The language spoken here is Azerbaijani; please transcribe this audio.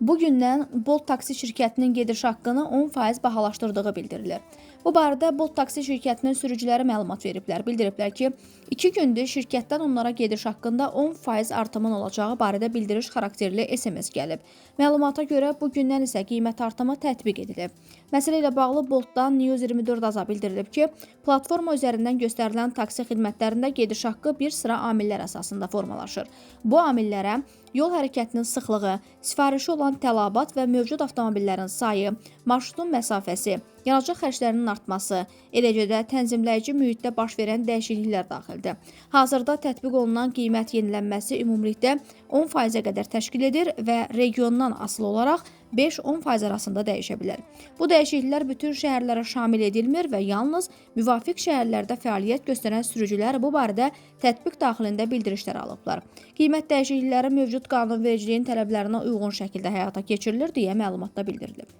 Bugündən Bolt taksi şirkətinin gediş haqqını 10% bahalaşdırdığı bildirilir. Bu barədə Bolt taksi şirkətinin sürücüləri məlumat veriblər. Bildiriblər ki, 2 gündür şirkətdən onlara gediş haqqında 10% artımın olacağı barədə bildiriş xarakterli SMS gəlib. Məlumata görə bu gündən isə qiymət artımı tətbiq edilib. Məsələ ilə bağlı Boltdan News 24 aza bildirilib ki, platforma üzərindən göstərilən taksi xidmətlərində gediş haqqı bir sıra amillər əsasında formalaşır. Bu amillərə yol hərəkətinin sıxlığı, sifarişi olan tələbat və mövcud avtomobillərin sayı, marşrutun məsafəsi, yanacaq xərclərinin artması, eləcə də tənzimləyici mühitdə baş verən dəyişikliklər daxildir. Hazırda tətbiq olunan qiymət yenilənməsi ümumilikdə 10%-ə qədər təşkil edir və regiondan asılı olaraq 5-10% arasında dəyişə bilər. Bu dəyişikliklər bütün şəhərlərə şamil edilmir və yalnız müvafiq şəhərlərdə fəaliyyət göstərən sürücülər bu barədə tətbiq daxilində bildirişlər alıblar. Qiymət dəyişiklikləri mövcud qanunvericiliyin tələblərinə uyğun şəkildə həyata keçirilir deyə məlumatda bildirilib.